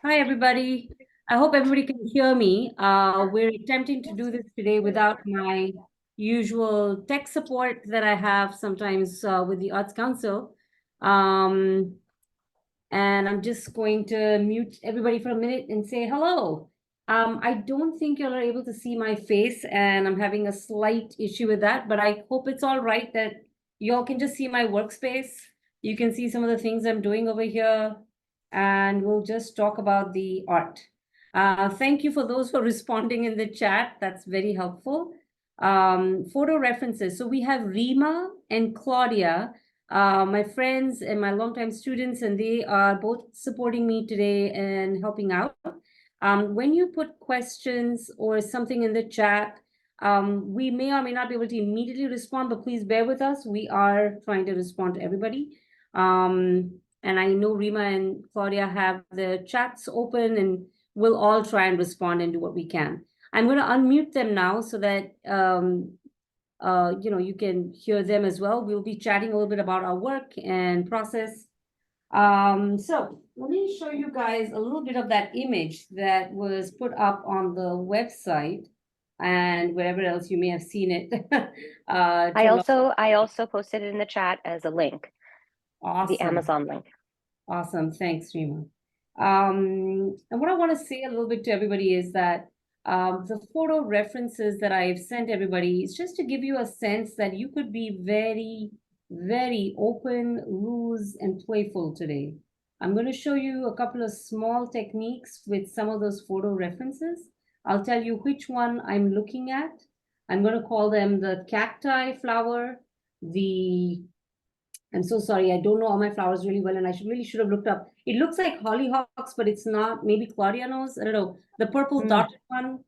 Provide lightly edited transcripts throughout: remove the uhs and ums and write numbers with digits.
Hi, everybody. I hope everybody can hear me. We're attempting to do this today without my usual tech support that I have sometimes with the Arts Council. Um, and I'm just going to mute everybody for a minute and say hello. I don't think you're able to see my face, and I'm having a slight issue with that, but I hope it's all right that y'all can just see my workspace. You can see some of the things I'm doing over here, and we'll just talk about the art. Thank you for those who are responding in the chat. That's very helpful. Photo references. So we have Rima and Claudia, my friends and my longtime students, and they are both supporting me today and helping out. When you put questions or something in the chat, we may or may not be able to immediately respond, but please bear with us. We are trying to respond to everybody. And I know Rima and Claudia have the chats open, and we'll all try and respond and do what we can. I'm going to unmute them now so that you can hear them as well. We'll be chatting a little bit about our work and process. So let me show you guys a little bit of that image that was put up on the website and wherever else you may have seen it. I also posted it in the chat as a link. Awesome. The Amazon link. Awesome. Thanks, Rima. And what I want to say a little bit to everybody is that the photo references that I've sent everybody is just to give you a sense that you could be very, very open, loose, and playful today. I'm going to show you a couple of small techniques with some of those photo references. I'll tell you which one I'm looking at. I'm going to call them the cacti flower, I'm so sorry. I don't know all my flowers really well, and I really should have looked up. It looks like hollyhocks, but it's not. Maybe Claudia knows. I don't know. The purple dotted one.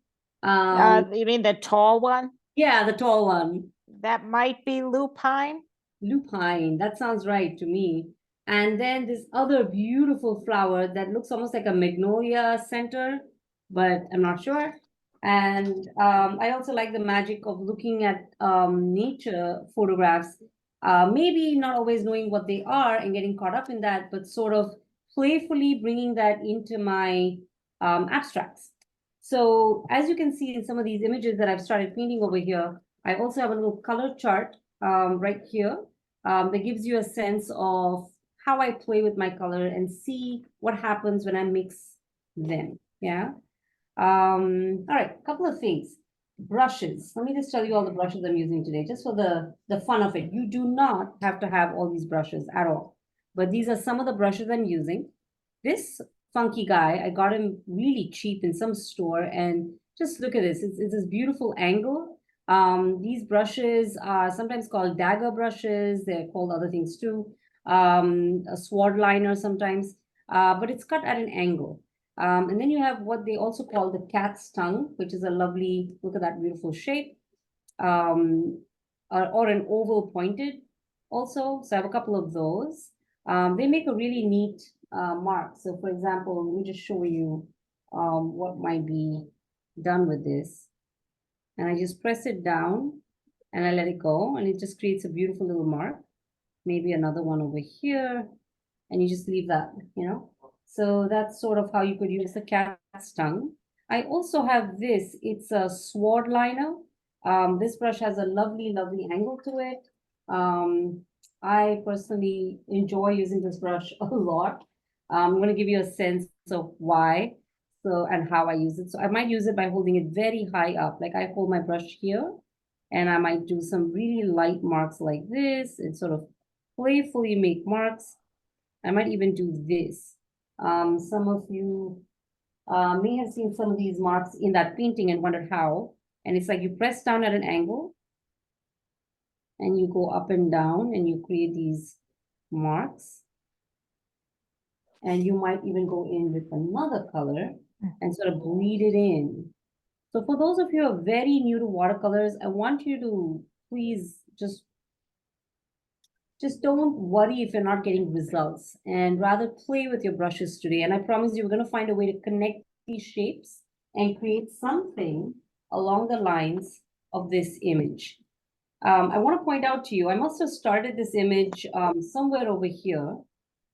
You mean the tall one? Yeah, the tall one. That might be lupine. Lupine. That sounds right to me. And then this other beautiful flower that looks almost like a magnolia center, but I'm not sure. And I also like the magic of looking at nature photographs, maybe not always knowing what they are and getting caught up in that, but sort of playfully bringing that into my abstracts. So as you can see in some of these images that I've started painting over here, I also have a little color chart right here that gives you a sense of how I play with my color and see what happens when I mix them. Yeah. All right, a couple of things. Brushes. Let me just tell you all the brushes I'm using today, just for the fun of it. You do not have to have all these brushes at all, but these are some of the brushes I'm using. This funky guy, I got him really cheap in some store, and just look at this. It's this beautiful angle. These brushes are sometimes called dagger brushes. They're called other things too. A sword liner sometimes, but it's cut at an angle. And then you have what they also call the cat's tongue, which is a lovely, look at that beautiful shape, or an oval pointed also. So I have a couple of those. They make a really neat mark. So for example, let me just show you what might be done with this. And I just press it down and I let it go, and it just creates a beautiful little mark. Maybe another one over here, and you just leave that, So that's sort of how you could use the cat's tongue. I also have this. It's a sword liner. This brush has a lovely, lovely angle to it. I personally enjoy using this brush a lot. I'm going to give you a sense of why and how I use it. So I might use it by holding it very high up. Like I hold my brush here, and I might do some really light marks like this and sort of playfully make marks. I might even do this. Some of you may have seen some of these marks in that painting and wondered how. And it's like you press down at an angle and you go up and down and you create these marks. And you might even go in with another color and sort of bleed it in. So for those of you who are very new to watercolors, I want you to please just don't worry if you're not getting results, and rather play with your brushes today. And I promise you, we're going to find a way to connect these shapes and create something along the lines of this image. I want to point out to you, I must have started this image somewhere over here.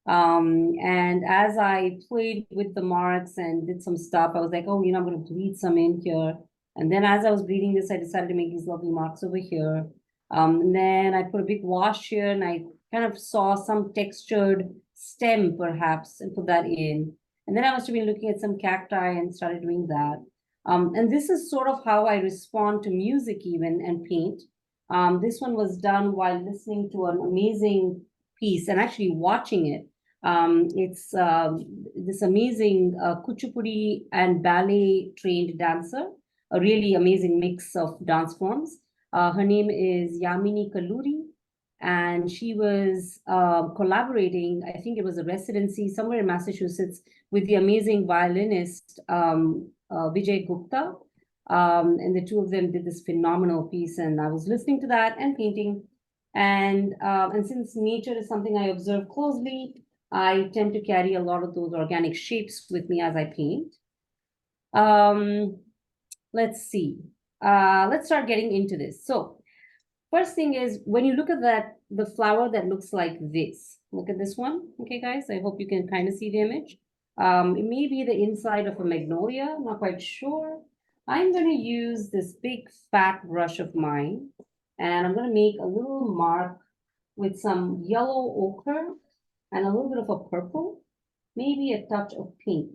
And as I played with the marks and did some stuff, I was like, oh, I'm going to bleed some in here. And then as I was bleeding this, I decided to make these lovely marks over here. And then I put a big wash here and I kind of saw some textured stem perhaps and put that in. And then I must have been looking at some cacti and started doing that. And this is sort of how I respond to music even and paint. This one was done while listening to an amazing piece and actually watching it. It's this amazing kuchipudi and ballet trained dancer, a really amazing mix of dance forms. Her name is Yamini Kalluri, and she was collaborating, I think it was a residency somewhere in Massachusetts, with the amazing violinist Vijay Gupta. And the two of them did this phenomenal piece, and I was listening to that and painting. And since nature is something I observe closely, I tend to carry a lot of those organic shapes with me as I paint. Let's see. Let's start getting into this. So first thing is, when you look at that, the flower that looks like this, look at this one. Okay, guys, I hope you can kind of see the image. It may be the inside of a magnolia, I'm not quite sure. I'm going to use this big fat brush of mine, and I'm going to make a little mark with some yellow ochre and a little bit of a purple, maybe a touch of pink.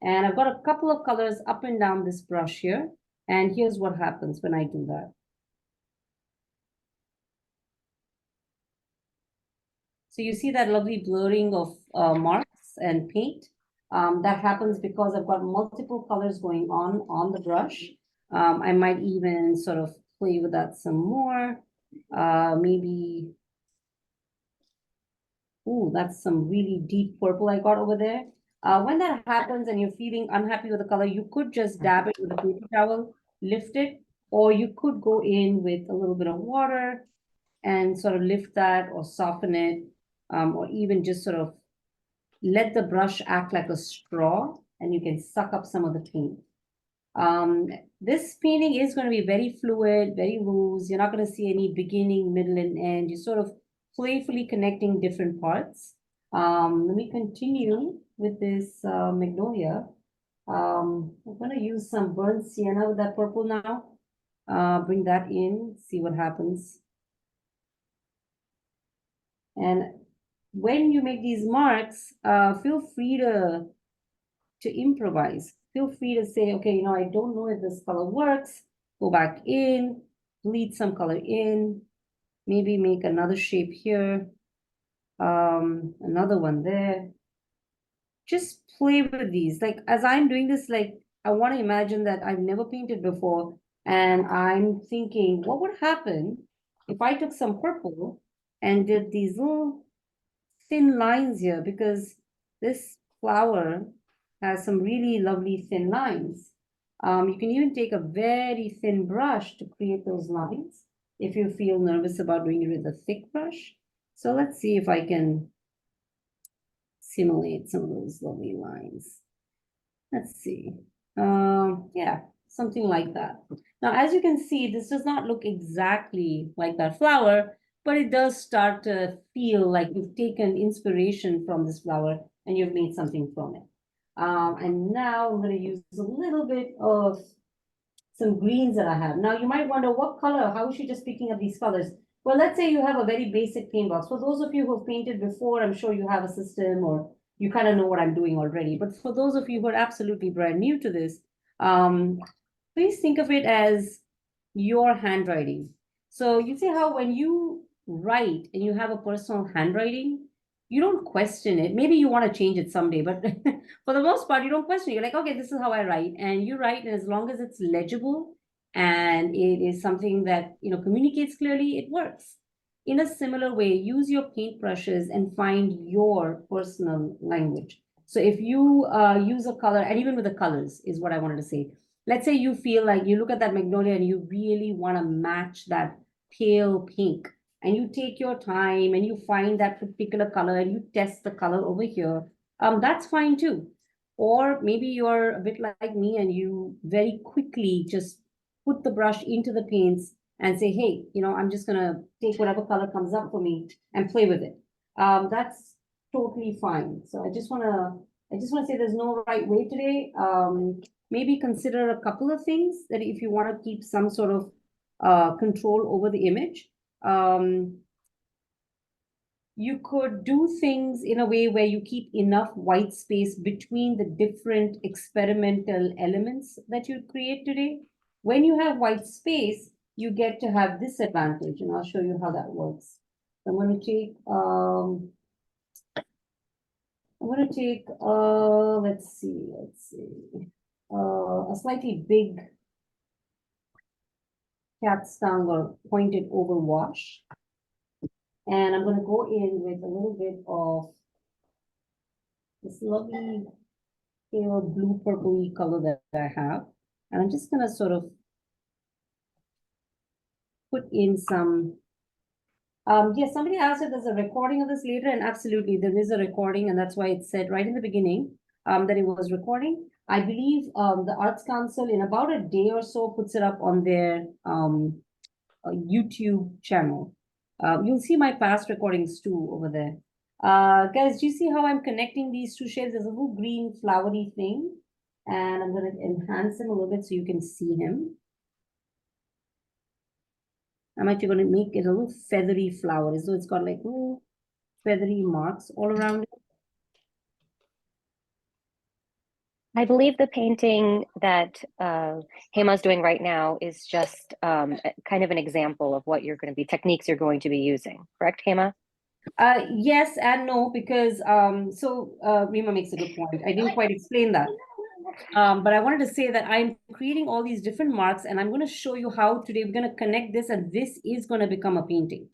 And I've got a couple of colors up and down this brush here. And here's what happens when I do that. So you see that lovely blurring of marks and paint. That happens because I've got multiple colors going on the brush. I might even sort of play with that some more. Maybe, ooh, that's some really deep purple I got over there. When that happens and you're feeling unhappy with the color, you could just dab it with a paper towel, lift it, or you could go in with a little bit of water and sort of lift that or soften it, or even just sort of let the brush act like a straw and you can suck up some of the paint. This painting is going to be very fluid, very loose. You're not going to see any beginning, middle, and end. You're sort of playfully connecting different parts. Let me continue with this magnolia. I'm going to use some burnt sienna with that purple now. Bring that in, see what happens. And when you make these marks, feel free to improvise. Feel free to say, okay, I don't know if this color works. Go back in, bleed some color in, maybe make another shape here, another one there. Just play with these. Like, as I'm doing this, like, I want to imagine that I've never painted before, and I'm thinking, what would happen if I took some purple and did these little thin lines here, because this flower has some really lovely thin lines. You can even take a very thin brush to create those lines if you feel nervous about doing it with a thick brush. So let's see if I can simulate some of those lovely lines. Let's see. Yeah, something like that. Now, as you can see, this does not look exactly like that flower, but it does start to feel like you've taken inspiration from this flower and you've made something from it. And now I'm going to use a little bit of some greens that I have. Now, you might wonder, what color? How is she just picking up these colors? Well, let's say you have a very basic paint box. For those of you who have painted before, I'm sure you have a system or you kind of know what I'm doing already. But for those of you who are absolutely brand new to this, please think of it as your handwriting. So you see how when you write and you have a personal handwriting, you don't question it. Maybe you want to change it someday, but for the most part, you don't question it. You're like, okay, this is how I write. And you write, and as long as it's legible and it is something that, communicates clearly, it works. In a similar way, use your paintbrushes and find your personal language. So if you use a color, and even with the colors is what I wanted to say. Let's say you feel like you look at that magnolia and you really want to match that pale pink, and you take your time and you find that particular color and you test the color over here, that's fine too. Or maybe you're a bit like me and you very quickly just put the brush into the paints and say, hey, I'm just going to take whatever color comes up for me and play with it. That's totally fine. So I just wanna say there's no right way today. Maybe consider a couple of things that if you want to keep some sort of control over the image. You could do things in a way where you keep enough white space between the different experimental elements that you create today. When you have white space, you get to have this advantage, and I'll show you how that works. I'm going to take let's see, a slightly big cat's tongue or pointed over wash. And I'm going to go in with a little bit of this lovely pale blue purpley color that I have. And I'm just going to sort of put in some. Yes, somebody asked if there's a recording of this later, and absolutely there is a recording, and that's why it said right in the beginning that it was recording. I believe the Arts Council in about a day or so puts it up on their YouTube channel. You'll see my past recordings too over there. Guys, do you see how I'm connecting these two shades? There's a little green flowery thing, and I'm going to enhance him a little bit so you can see him. I'm actually going to make it a little feathery flower, so it's got like little feathery marks all around it. I believe the painting that Hema's doing right now is just kind of an example of what you're going to be, techniques you're going to be using. Correct, Hema? Yes and no, because Rima makes a good point. I didn't quite explain that. But I wanted to say that I'm creating all these different marks, and I'm going to show you how today we're going to connect this, and this is going to become a painting.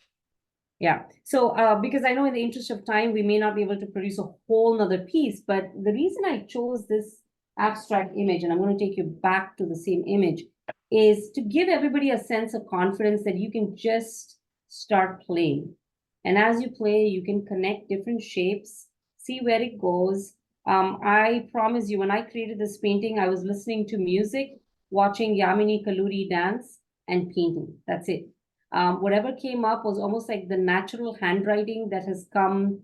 Yeah. So because I know in the interest of time, we may not be able to produce a whole nother piece, but the reason I chose this abstract image, and I'm going to take you back to the same image, is to give everybody a sense of confidence that you can just start playing. And as you play, you can connect different shapes, see where it goes. I promise you, when I created this painting, I was listening to music, watching Yamini Kaluri dance, and painting. That's it. Whatever came up was almost like the natural handwriting that has come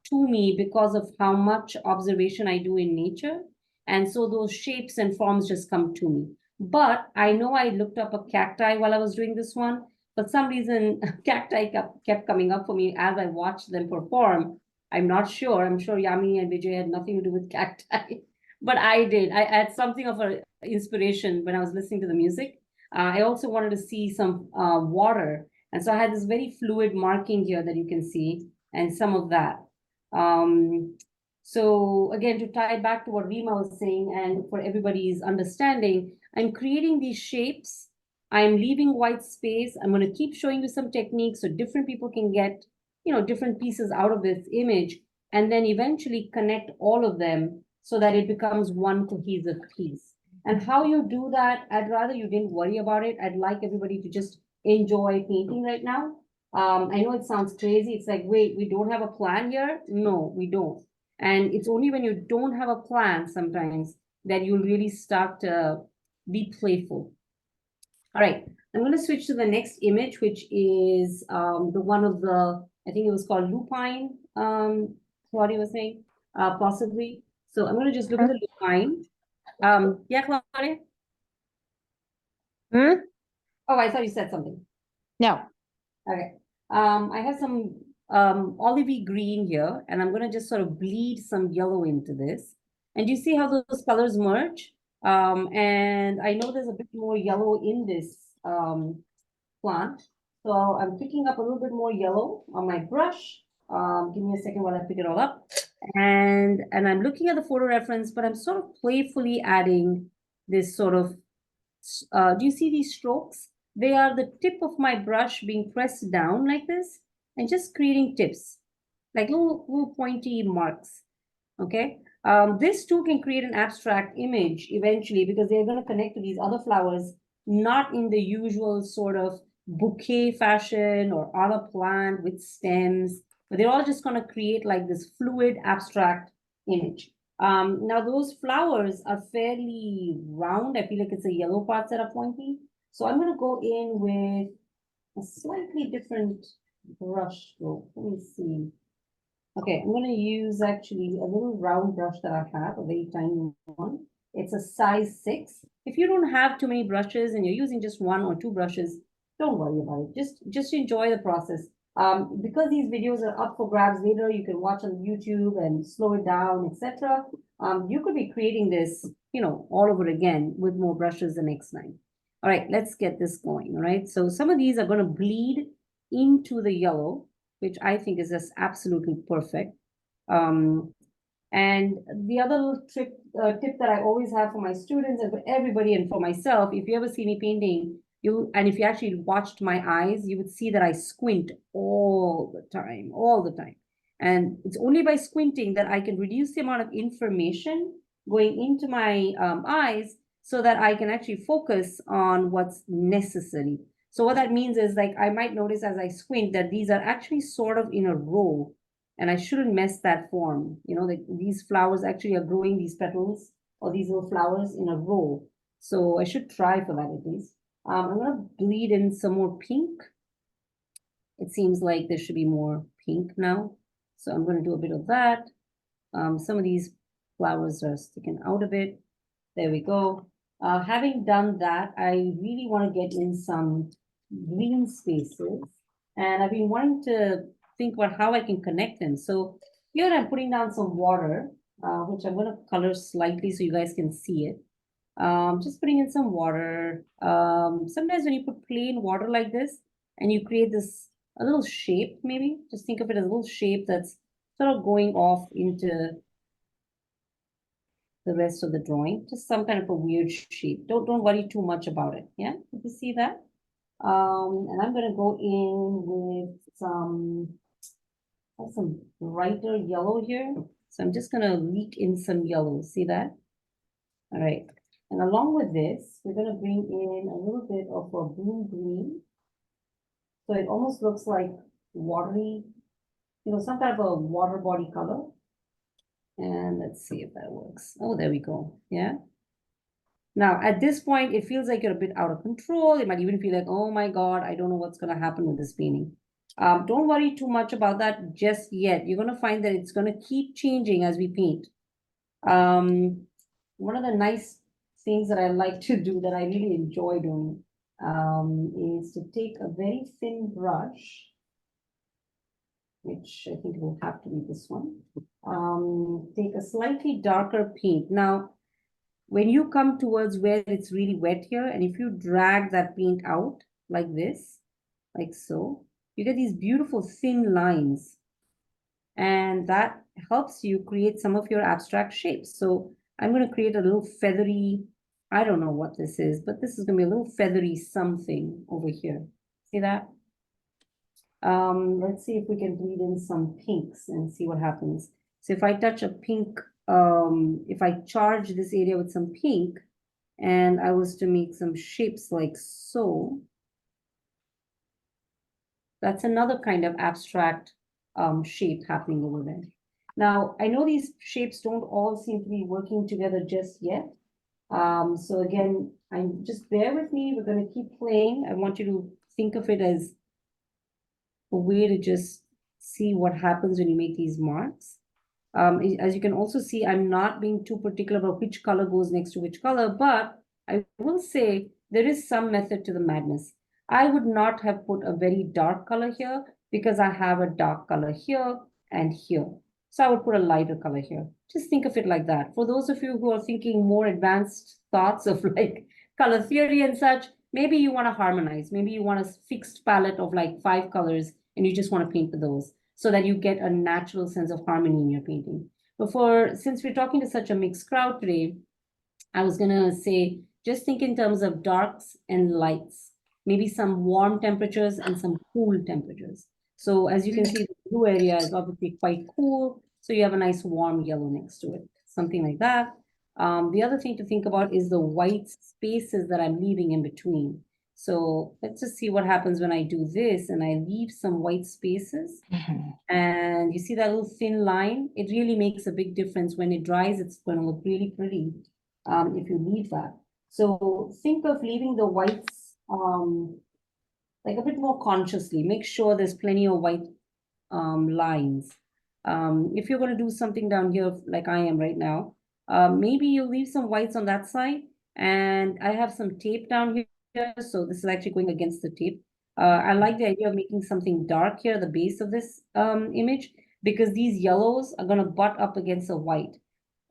to me because of how much observation I do in nature. And so those shapes and forms just come to me. But I know I looked up a cacti while I was doing this one. For some reason, cacti kept coming up for me as I watched them perform. I'm not sure. I'm sure Yami and Vijay had nothing to do with cacti. But I did. I had something of an inspiration when I was listening to the music. I also wanted to see some water. And so I had this very fluid marking here that you can see, and some of that. So again, to tie back to what Rima was saying, and for everybody's understanding, I'm creating these shapes. I'm leaving white space. I'm going to keep showing you some techniques so different people can get, different pieces out of this image, and then eventually connect all of them so that it becomes one cohesive piece. And how you do that, I'd rather you didn't worry about it. I'd like everybody to just enjoy painting right now. I know it sounds crazy. It's like, wait, we don't have a plan here? No, we don't. And it's only when you don't have a plan sometimes that you'll really start to be playful. All right, I'm going to switch to the next image, which is the one of the, I think it was called lupine, Claudia was saying, possibly. So I'm going to just look at the lupine. Yeah, Claudia? Oh, I thought you said something. No. Okay. I have some olivey green here, and I'm going to just sort of bleed some yellow into this. And you see how those colors merge? And I know there's a bit more yellow in this plant. So I'm picking up a little bit more yellow on my brush. Give me a second while I pick it all up. And I'm looking at the photo reference, but I'm sort of playfully adding this sort of, do you see these strokes? They are the tip of my brush being pressed down like this and just creating tips, like little pointy marks. Okay. This too can create an abstract image eventually because they're going to connect to these other flowers, not in the usual sort of bouquet fashion or on a plant with stems, but they're all just going to create like this fluid abstract image. Now those flowers are fairly round. I feel like it's the yellow parts that are pointy. So I'm going to go in with a slightly different brush stroke. Let me see. Okay, I'm gonna use actually a little round brush that I have, a very tiny one. It's a size 6. If you don't have too many brushes and you're using just 1 or 2 brushes, don't worry about it. Just enjoy the process. Because these videos are up for grabs later, you can watch on YouTube and slow it down, etc. You could be creating this, all over again with more brushes the next time. All right, let's get this going. All right, so some of these are going to bleed into the yellow, which I think is just absolutely perfect. And the other little tip that I always have for my students and for everybody and for myself, if you ever see me painting, and if you actually watched my eyes, you would see that I squint all the time. And it's only by squinting that I can reduce the amount of information going into my eyes so that I can actually focus on what's necessary. So what that means is, like, I might notice as I squint that these are actually sort of in a row, and I shouldn't mess that form. These flowers actually are growing, these petals or these little flowers in a row. So I should try for that at least. I'm gonna bleed in some more pink. It seems like there should be more pink now. So I'm gonna do a bit of that. Some of these flowers are sticking out a bit. There we go. Having done that, I really want to get in some green spaces. And I've been wanting to think about how I can connect them. So here I'm putting down some water, which I'm going to color slightly so you guys can see it. Just putting in some water. Sometimes when you put plain water like this and you create a little shape, maybe just think of it as a little shape that's sort of going off into the rest of the drawing, just some kind of a weird shape. Don't worry too much about it. Yeah, you see that? And I'm gonna go in with some brighter yellow here. So I'm just gonna leak in some yellow. See that? All right. And along with this, we're gonna bring in a little bit of a blue green. So it almost looks like watery, some kind of a water body color. And let's see if that works. Oh, there we go. Yeah. Now, at this point, it feels like you're a bit out of control. It might even feel like, oh my God, I don't know what's going to happen with this painting. Don't worry too much about that just yet. You're going to find that it's going to keep changing as we paint. One of the nice things that I like to do, that I really enjoy doing, is to take a very thin brush, which I think will have to be this one. Take a slightly darker paint. Now, when you come towards where it's really wet here, and if you drag that paint out like this, like so, you get these beautiful thin lines. And that helps you create some of your abstract shapes. So I'm going to create a little feathery, I don't know what this is, but this is going to be a little feathery something over here. See that? Let's see if we can bleed in some pinks and see what happens. So if I touch a pink, if I charge this area with some pink, and I was to make some shapes like so, that's another kind of abstract shape happening over there. Now, I know these shapes don't all seem to be working together just yet. So again, just bear with me. We're going to keep playing. I want you to think of it as a way to just see what happens when you make these marks. As you can also see, I'm not being too particular about which color goes next to which color, but I will say there is some method to the madness. I would not have put a very dark color here because I have a dark color here and here. So I would put a lighter color here. Just think of it like that. For those of you who are thinking more advanced thoughts of like color theory and such, maybe you want to harmonize. Maybe you want a fixed palette of like 5 colors and you just want to paint with those, so that you get a natural sense of harmony in your painting. But since we're talking to such a mixed crowd today, I was gonna say, just think in terms of darks and lights, maybe some warm temperatures and some cool temperatures. So as you can see, the blue area is obviously quite cool. So you have a nice warm yellow next to it, something like that. The other thing to think about is the white spaces that I'm leaving in between. So let's just see what happens when I do this and I leave some white spaces. And you see that little thin line? It really makes a big difference. When it dries, it's going to look really pretty if you leave that. So think of leaving the whites like a bit more consciously. Make sure there's plenty of white lines. If you're going to do something down here like I am right now, maybe you'll leave some whites on that side. And I have some tape down here, so this is actually going against the tape. I like the idea of making something dark here at the base of this image, because these yellows are going to butt up against the white.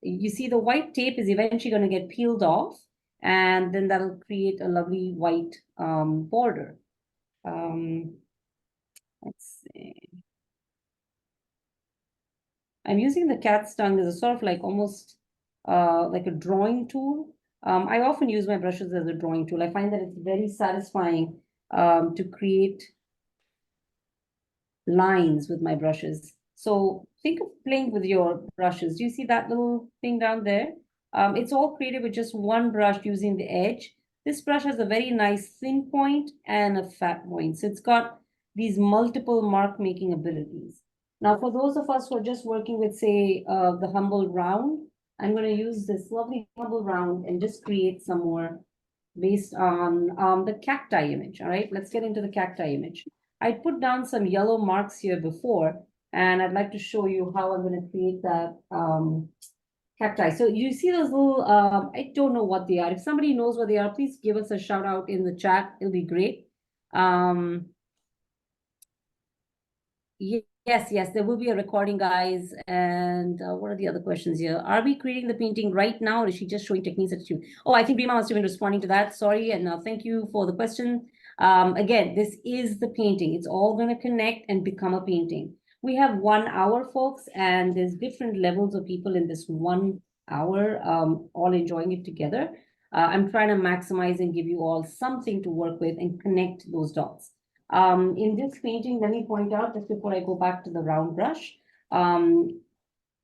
You see, the white tape is eventually going to get peeled off, and then that'll create a lovely white border. Let's see. I'm using the cat's tongue as a sort of like almost like a drawing tool. I often use my brushes as a drawing tool. I find that it's very satisfying to create lines with my brushes. So think of playing with your brushes. Do you see that little thing down there? It's all created with just one brush using the edge. This brush has a very nice thin point and a fat point. So it's got these multiple mark making abilities. Now, for those of us who are just working with, say, the humble round, I'm going to use this lovely humble round and just create some more based on the cacti image. All right, let's get into the cacti image. I put down some yellow marks here before, and I'd like to show you how I'm going to create that cacti. So you see those little, I don't know what they are. If somebody knows what they are, please give us a shout out in the chat. It'll be great. Yes, there will be a recording, guys. And what are the other questions here? Are we creating the painting right now, or is she just showing techniques that you? Oh, I think Bima must have been responding to that. Sorry, and thank you for the question. Again, this is the painting. It's all going to connect and become a painting. We have 1 hour, folks, and there's different levels of people in this 1 hour, all enjoying it together. I'm trying to maximize and give you all something to work with and connect those dots. In this painting, let me point out just before I go back to the round brush, I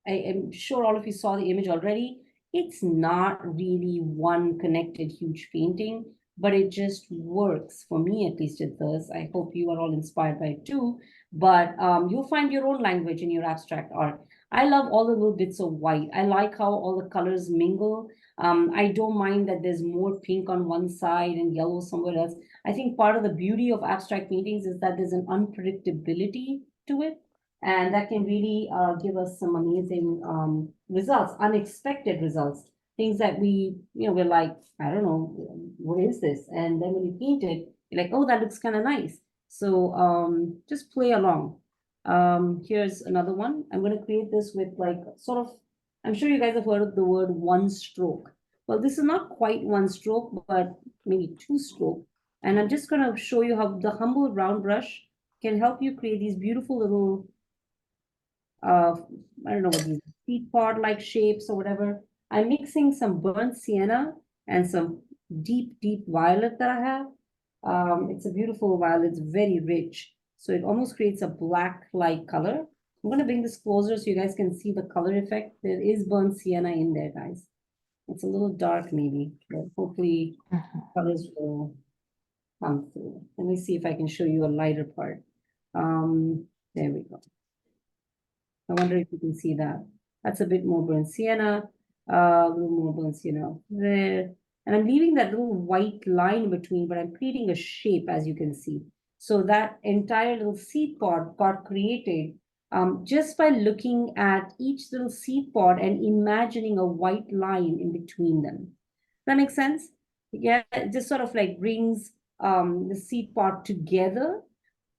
am sure all of you saw the image already. It's not really one connected huge painting, but it just works. For me, at least it does. I hope you are all inspired by it too. But you'll find your own language in your abstract art. I love all the little bits of white. I like how all the colors mingle. I don't mind that there's more pink on one side and yellow somewhere else. I think part of the beauty of abstract paintings is that there's an unpredictability to it. And that can really give us some amazing results, unexpected results, things that we're like, I don't know, what is this? And then when you paint it, you're like, oh, that looks kind of nice. So just play along. Here's another one. I'm going to create this with like sort of, I'm sure you guys have heard of the word one stroke. Well, this is not quite one stroke, but maybe two stroke. And I'm just going to show you how the humble round brush can help you create these beautiful little I don't know what these seed pod like shapes or whatever. I'm mixing some burnt sienna and some deep violet that I have. It's a beautiful violet, it's very rich. So it almost creates a black-like color. I'm going to bring this closer so you guys can see the color effect. There is burnt sienna in there, guys. It's a little dark maybe, but hopefully colors will come through. Let me see if I can show you a lighter part. There we go. I wonder if you can see that. That's a bit more burnt sienna, a little more burnt sienna there. And I'm leaving that little white line in between, but I'm creating a shape, as you can see. So that entire little seed pod got created just by looking at each little seed pod and imagining a white line in between them. Does that make sense? Yeah, it just sort of like brings the seed pod together,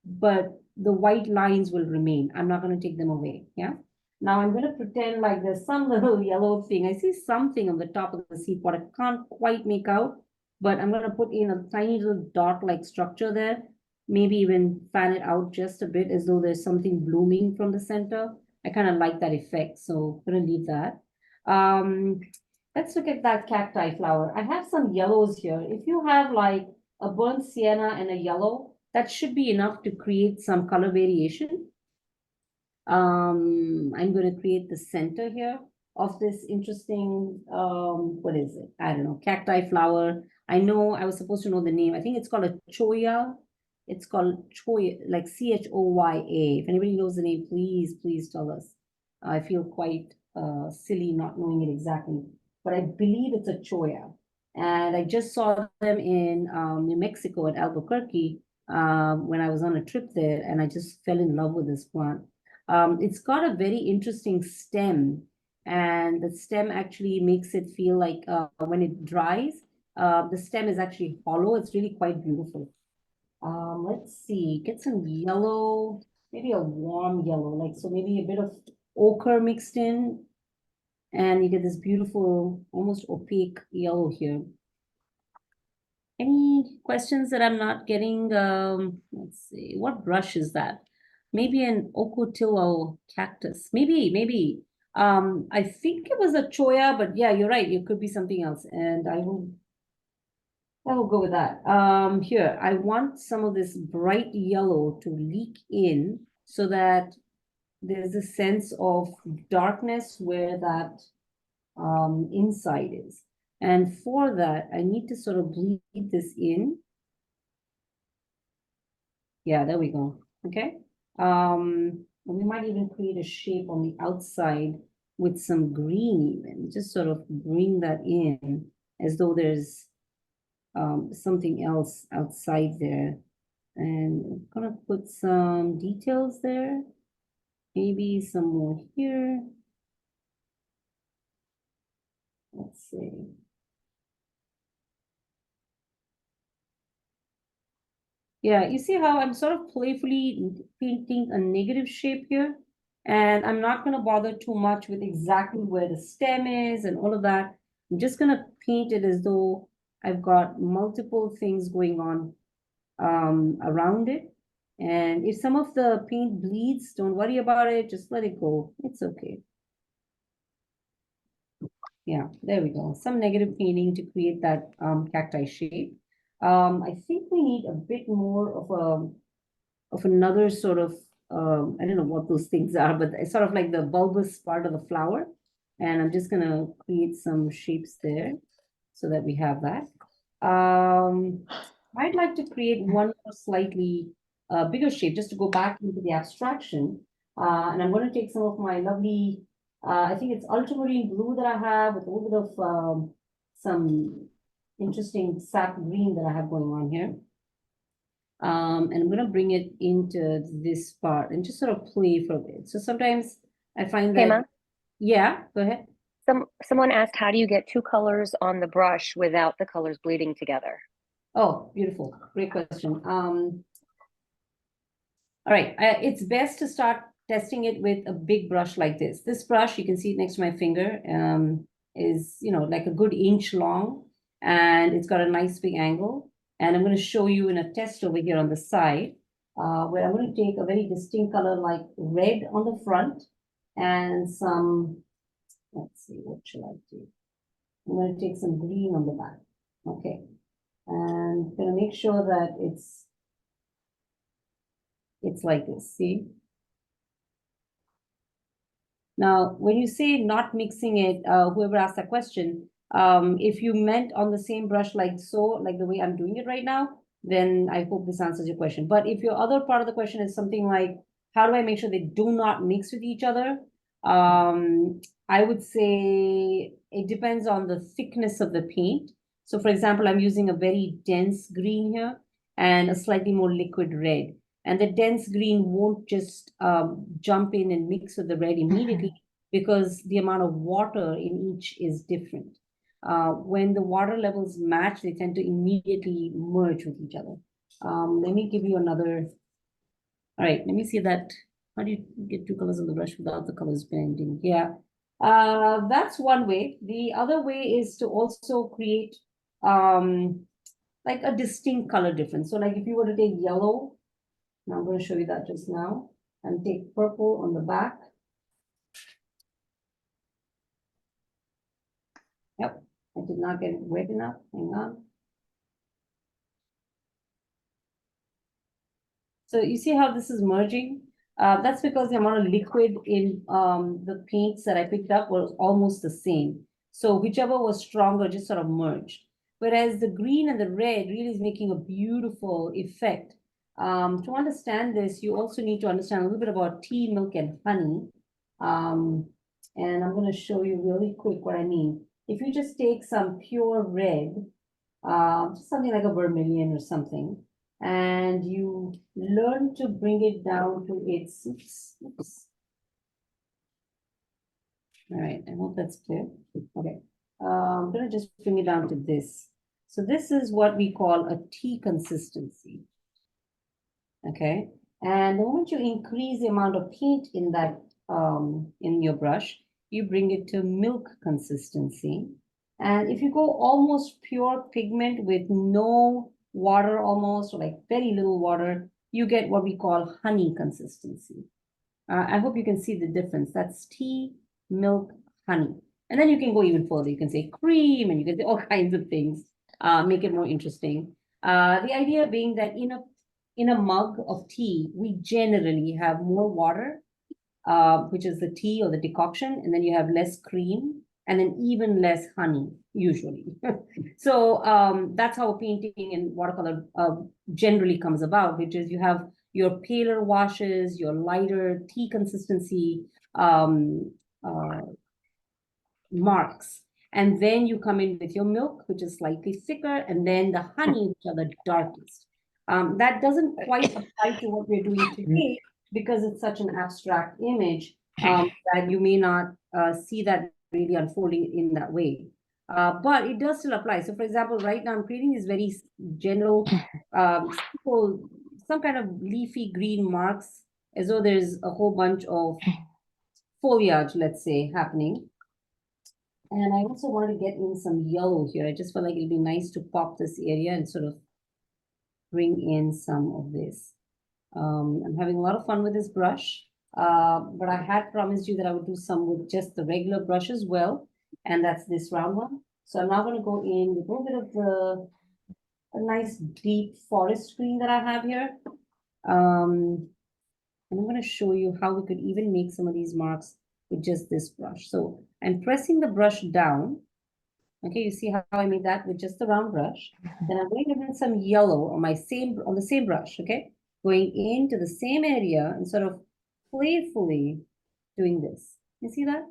but the white lines will remain. I'm not going to take them away. Yeah. Now I'm going to pretend like there's some little yellow thing. I see something on the top of the seed pod. I can't quite make out, but I'm going to put in a tiny little dot-like structure there. Maybe even fan it out just a bit as though there's something blooming from the center. I kind of like that effect, so I'm going to leave that. Let's look at that cacti flower. I have some yellows here. If you have like a burnt sienna and a yellow, that should be enough to create some color variation. I'm going to create the center here of this interesting, what is it? I don't know, cacti flower. I know I was supposed to know the name. I think it's called a choya. It's called choya, like CHOYA. If anybody knows the name, please tell us. I feel quite silly not knowing it exactly, but I believe it's a choya. And I just saw them in New Mexico at Albuquerque when I was on a trip there, and I just fell in love with this plant. It's got a very interesting stem, and the stem actually makes it feel like when it dries, the stem is actually hollow. It's really quite beautiful. Let's see, get some yellow, maybe a warm yellow, like so maybe a bit of ochre mixed in, and you get this beautiful, almost opaque yellow here. Any questions that I'm not getting? Let's see, what brush is that? Maybe an Ocotillo cactus. Maybe. I think it was a choya, but yeah, you're right. It could be something else, and I will go with that. Here, I want some of this bright yellow to leak in so that there's a sense of darkness where that inside is. And for that, I need to sort of bleed this in. Yeah, there we go. Okay. We might even create a shape on the outside with some green even, just sort of bring that in as though there's something else outside there. And I'm gonna put some details there, maybe some more here. Let's see. Yeah, you see how I'm sort of playfully painting a negative shape here? And I'm not gonna bother too much with exactly where the stem is and all of that. I'm just gonna paint it as though I've got multiple things going on around it. And if some of the paint bleeds, don't worry about it, just let it go. It's okay. Yeah, there we go. Some negative painting to create that cacti shape. I think we need a bit more of another sort of I don't know what those things are, but it's sort of like the bulbous part of the flower. And I'm just gonna create some shapes there so that we have that. I'd like to create one more slightly bigger shape just to go back into the abstraction. And I'm going to take some of my lovely, I think it's ultramarine blue that I have with a little bit of some interesting sap green that I have going on here. And I'm going to bring it into this part and just sort of play for a bit. So sometimes I find that, Hema, yeah, go ahead. someone asked, how do you get two colors on the brush without the colors bleeding together? Oh, beautiful. Great question. All right, it's best to start testing it with a big brush like this. This brush, you can see it next to my finger, is, like a good inch long, and it's got a nice big angle. And I'm going to show you in a test over here on the side, where I'm going to take a very distinct color like red on the front and some, let's see, what should I do? I'm going to take some green on the back. Okay. And I'm going to make sure that it's like this, see? Now, when you say not mixing it, whoever asked that question, if you meant on the same brush like so, like the way I'm doing it right now, then I hope this answers your question. But if your other part of the question is something like, how do I make sure they do not mix with each other? I would say it depends on the thickness of the paint. So for example, I'm using a very dense green here and a slightly more liquid red. And the dense green won't just jump in and mix with the red immediately because the amount of water in each is different. When the water levels match, they tend to immediately merge with each other. Let me give you another. All right, let me see that. How do you get two colors on the brush without the colors blending? Yeah, that's one way. The other way is to also create like a distinct color difference. So like if you were to take yellow, now I'm going to show you that just now, and take purple on the back. Yep, I did not get it wet enough. Hang on. So you see how this is merging? That's because the amount of liquid in the paints that I picked up was almost the same. So whichever was stronger just sort of merged. Whereas the green and the red really is making a beautiful effect. To understand this, you also need to understand a little bit about tea, milk, and honey. And I'm going to show you really quick what I mean. If you just take some pure red, just something like a vermilion or something, and you learn to bring it down to its, All right, I hope that's clear. Okay, I'm gonna just bring it down to this. So this is what we call a tea consistency. Okay, and the moment you increase the amount of paint in that in your brush, you bring it to milk consistency. And if you go almost pure pigment with no water almost, or like very little water, you get what we call honey consistency. I hope you can see the difference. That's tea, milk, honey. And then you can go even further. You can say cream and you can say all kinds of things, make it more interesting. The idea being that in a mug of tea, we generally have more water, which is the tea or the decoction, and then you have less cream and then even less honey, usually. So that's how painting in watercolor generally comes about, which is you have your paler washes, your lighter tea consistency marks. And then you come in with your milk, which is slightly thicker, and then the honey, which are the darkest. That doesn't quite apply to what we're doing today because it's such an abstract image that you may not see that really unfolding in that way. But it does still apply. So for example, right now I'm creating these very general, simple, some kind of leafy green marks as though there's a whole bunch of foliage, let's say, happening. And I also wanted to get in some yellow here. I just felt like it'd be nice to pop this area and sort of bring in some of this. I'm having a lot of fun with this brush, but I had promised you that I would do some with just the regular brush as well, and that's this round one. So I'm now going to go in with a little bit of a nice deep forest green that I have here. And I'm going to show you how we could even make some of these marks with just this brush. So I'm pressing the brush down. Okay, you see how I made that with just the round brush. Then I'm going to bring some yellow on the same brush, okay? Going into the same area and sort of playfully doing this. You see that?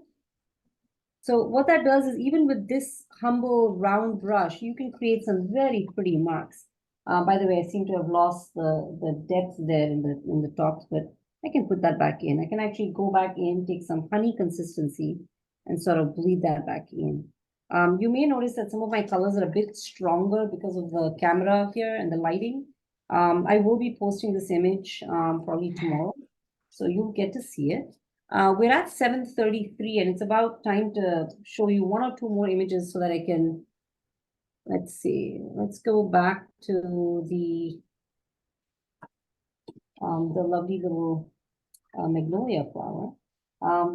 So what that does is even with this humble round brush, you can create some very pretty marks. By the way, I seem to have lost the depth there in the tops, but I can put that back in. I can actually go back in, take some honey consistency and sort of bleed that back in. You may notice that some of my colors are a bit stronger because of the camera here and the lighting. I will be posting this image probably tomorrow, so you'll get to see it. We're at 7:33 and it's about time to show you one or two more images so that I can, let's see, let's go back to the lovely little magnolia flower.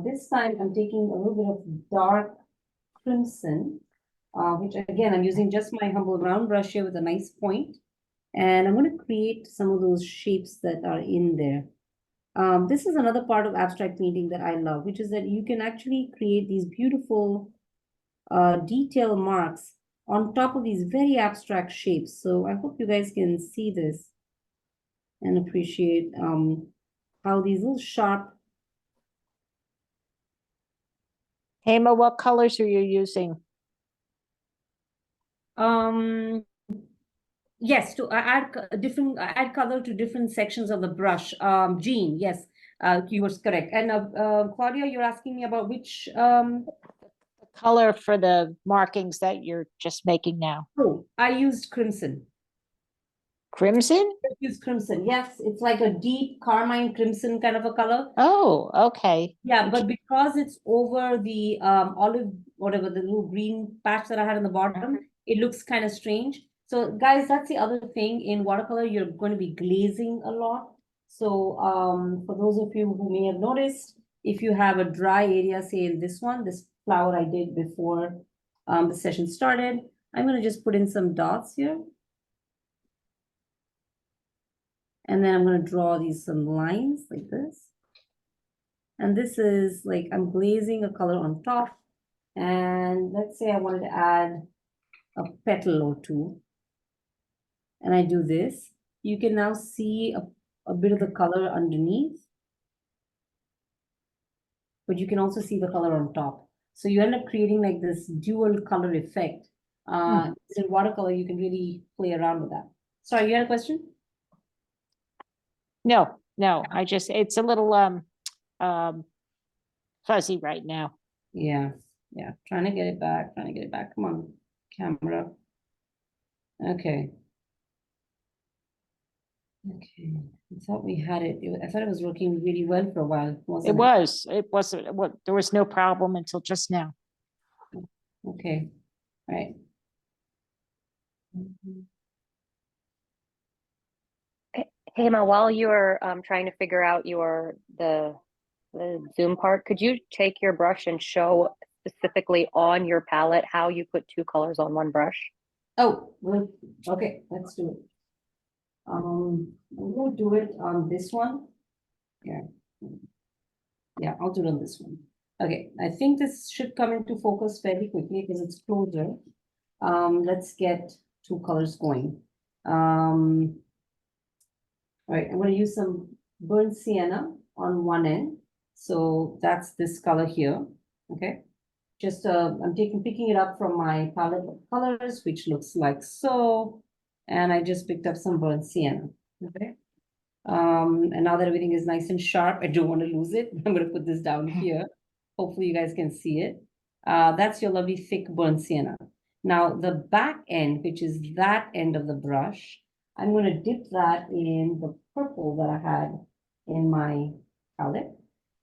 This time I'm taking a little bit of dark crimson, which again, I'm using just my humble round brush here with a nice point. And I'm going to create some of those shapes that are in there. This is another part of abstract painting that I love, which is that you can actually create these beautiful detail marks on top of these very abstract shapes. So I hope you guys can see this and appreciate how these little sharp. Hema, what colors are you using? Yes, to add color to different sections of the brush. Jean, yes, you were correct. And Claudia, you're asking me about which Color for the markings that you're just making now. Oh, I used crimson. Crimson? I used crimson. Yes, it's like a deep carmine crimson kind of a color. Oh, okay. Yeah, but because it's over the olive, whatever, the little green patch that I had on the bottom, it looks kind of strange. So guys, that's the other thing in watercolor, you're going to be glazing a lot. So for those of you who may have noticed, if you have a dry area, say in this one, this flower I did before the session started, I'm going to just put in some dots here. And then I'm going to draw some lines like this. And this is like, I'm glazing a color on top. And let's say I wanted to add a petal or two. And I do this. You can now see a bit of the color underneath. But you can also see the color on top. So you end up creating like this dual color effect. In watercolor, you can really play around with that. Sorry, you had a question? No, I just, it's a little fuzzy right now. Yeah, trying to get it back, come on, camera. Okay. Okay, I thought we had it, I thought it was working really well for a while, wasn't it? It wasn't, what, there was no problem until just now. Okay, all right. Mhm. Hema, while you're trying to figure out the zoom part, could you take your brush and show specifically on your palette how you put two colors on one brush? Oh, well, okay, let's do it. I'm gonna do it on this one. Yeah. Yeah, I'll do it on this one. Okay, I think this should come into focus fairly quickly because it's closer. Let's get two colors going. All right, I'm gonna use some burnt sienna on one end. So that's this color here, okay? Just, I'm picking it up from my palette of colors, which looks like so. And I just picked up some burnt sienna, okay? And now that everything is nice and sharp, I don't want to lose it. I'm gonna put this down here. Hopefully you guys can see it. That's your lovely thick burnt sienna. Now the back end, which is that end of the brush, I'm gonna dip that in the purple that I had in my palette.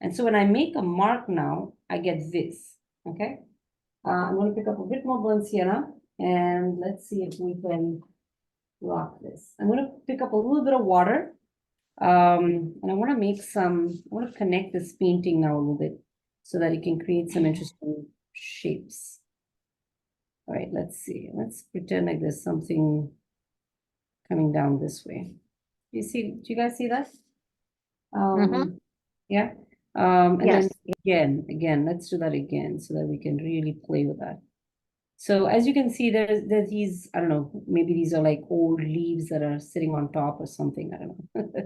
And so when I make a mark now, I get this, okay? I'm gonna pick up a bit more burnt sienna and let's see if we can rock this. I'm gonna pick up a little bit of water. And I want to I want to connect this painting now a little bit so that it can create some interesting shapes. All right, let's see. Let's pretend like there's something coming down this way. Do you guys see that? Yeah. And Yes. then again, let's do that again so that we can really play with that. So as you can see, there's these, I don't know, maybe these are like old leaves that are sitting on top or something. I don't know.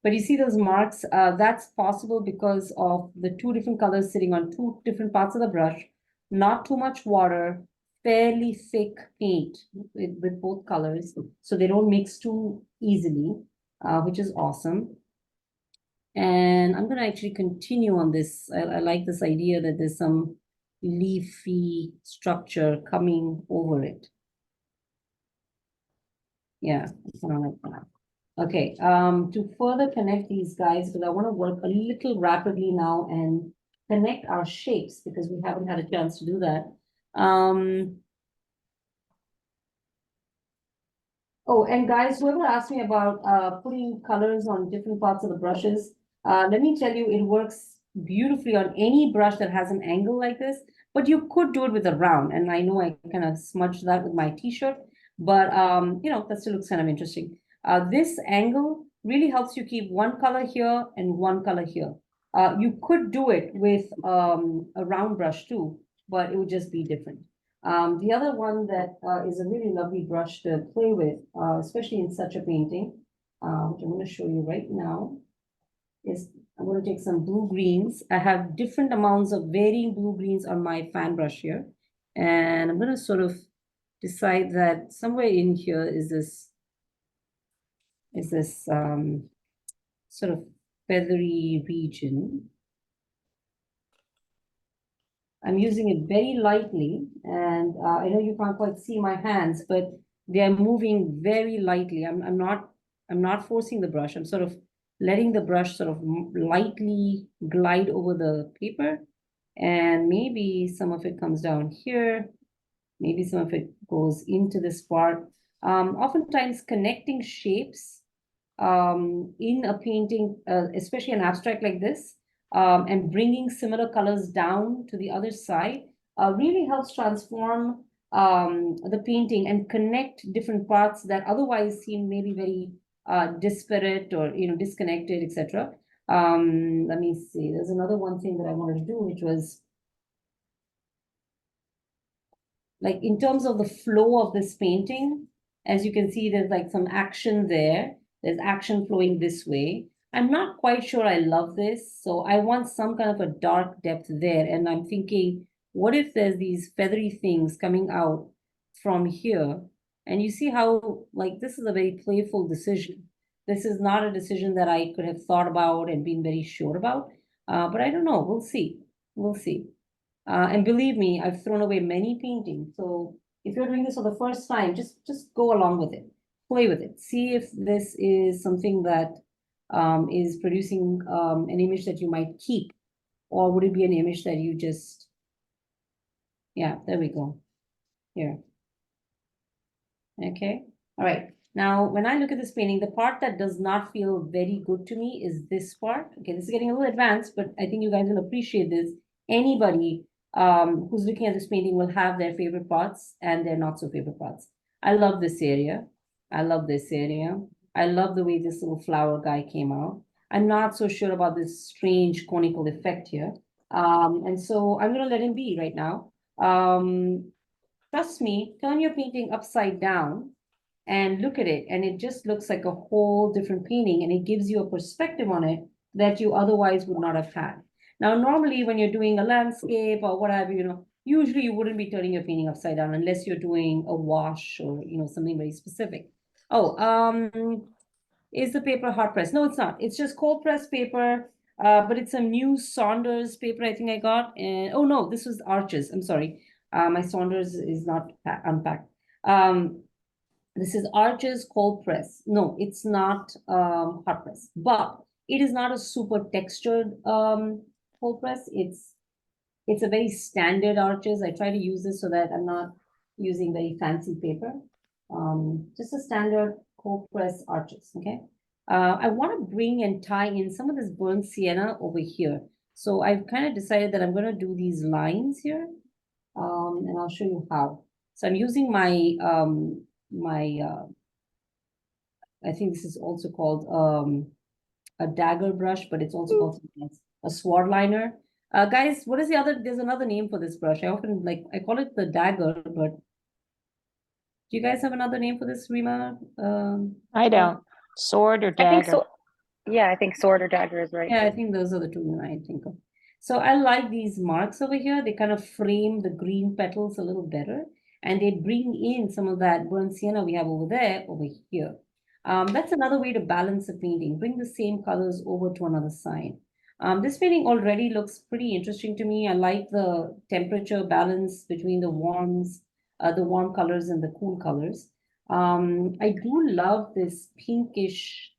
But you see those marks, that's possible because of the two different colors sitting on two different parts of the brush, not too much water, fairly thick paint with both colors, so they don't mix too easily, which is awesome. And I'm gonna actually continue on this. I like this idea that there's some leafy structure coming over it. Yeah, kind of like that. Okay, to further connect these guys, because I want to work a little rapidly now and connect our shapes because we haven't had a chance to do that. Oh, and guys, whoever asked me about putting colors on different parts of the brushes, let me tell you, it works beautifully on any brush that has an angle like this, but you could do it with a round. And I know I kind of smudged that with my t-shirt, but you know, that still looks kind of interesting. This angle really helps you keep one color here and one color here. You could do it with a round brush too, but it would just be different. The other one that is a really lovely brush to play with, especially in such a painting, which I'm going to show you right now, is I'm going to take some blue greens. I have different amounts of varying blue greens on my fan brush here. And I'm going to sort of decide that somewhere in here is this sort of feathery region. I'm using it very lightly, and I know you can't quite see my hands, but they are moving very lightly. I'm not forcing the brush. I'm sort of letting the brush sort of lightly glide over the paper, and maybe some of it comes down here. Maybe some of it goes into this part. Oftentimes connecting shapes in a painting, especially an abstract like this, and bringing similar colors down to the other side really helps transform the painting and connect different parts that otherwise seem maybe very disparate or disconnected, etc. Let me see. There's another one thing that I wanted to do, which was like in terms of the flow of this painting. As you can see, there's like some action there. There's action flowing this way. I'm not quite sure I love this, so I want some kind of a dark depth there. And I'm thinking, what if there's these feathery things coming out from here? And you see how, like, this is a very playful decision. This is not a decision that I could have thought about and been very sure about. But I don't know, we'll see. We'll see. And believe me, I've thrown away many paintings. So if you're doing this for the first time, just go along with it. Play with it. See if this is something that is producing an image that you might keep, or would it be an image that you just, yeah, there we go. Here. Okay. All right. Now, when I look at this painting, the part that does not feel very good to me is this part. Okay, this is getting a little advanced, but I think you guys will appreciate this. Anybody who's looking at this painting will have their favorite parts and their not so favorite parts. I love this area. I love this area. I love the way this little flower guy came out. I'm not so sure about this strange conical effect here. And so I'm going to let him be right now. Trust me, turn your painting upside down and look at it, and it just looks like a whole different painting, and it gives you a perspective on it that you otherwise would not have had. Now, normally when you're doing a landscape or whatever, usually you wouldn't be turning your painting upside down unless you're doing a wash or, something very specific. Oh, is the paper hot press? No, it's not. It's just cold press paper, but it's a new Saunders paper I think I got. And oh no, this was Arches. I'm sorry. My Saunders is not unpacked. This is Arches cold press. No, it's not hot press, but it is not a super textured cold press. It's a very standard Arches. I try to use this so that I'm not using very fancy paper. Just a standard cold press Arches. Okay. I want to bring and tie in some of this burnt sienna over here. So I've kind of decided that I'm going to do these lines here. And I'll show you how. So I'm using my I think this is also called a dagger brush, but it's also called a sword liner. Guys, what is the other? There's another name for this brush. I call it the dagger, but do you guys have another name for this, Rima? I don't. Sword or I think dagger? so. Yeah, I think sword or dagger is right. Yeah, I think those are the two that I think of. So I like these marks over here. They kind of frame the green petals a little better, and they bring in some of that burnt sienna we have over there, over here. That's another way to balance a painting. Bring the same colors over to another side. This painting already looks pretty interesting to me. I like the temperature balance between the warm colors and the cool colors. I do love this pinkish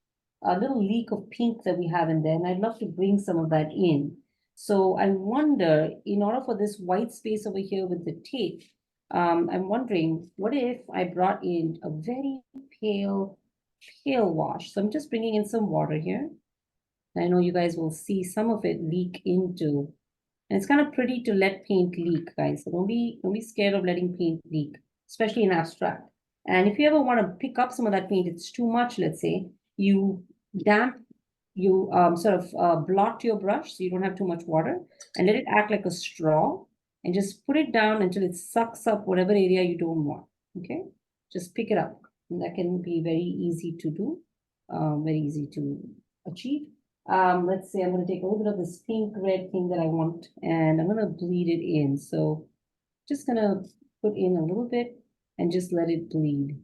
a little leak of pink that we have in there, and I'd love to bring some of that in. So I wonder, in order for this white space over here with the tape, I'm wondering, what if I brought in a very pale wash? So I'm just bringing in some water here. I know you guys will see some of it leak into, and it's kind of pretty to let paint leak, guys. So don't be scared of letting paint leak, especially in abstract. And if you ever want to pick up some of that paint, it's too much, let's say, you sort of blot your brush so you don't have too much water, and let it act like a straw, and just put it down until it sucks up whatever area you don't want. Okay, just pick it up, and that can be very easy to do, very easy to achieve. Let's say I'm going to take a little bit of this pink red thing that I want, and I'm going to bleed it in. So just going to put in a little bit and just let it bleed.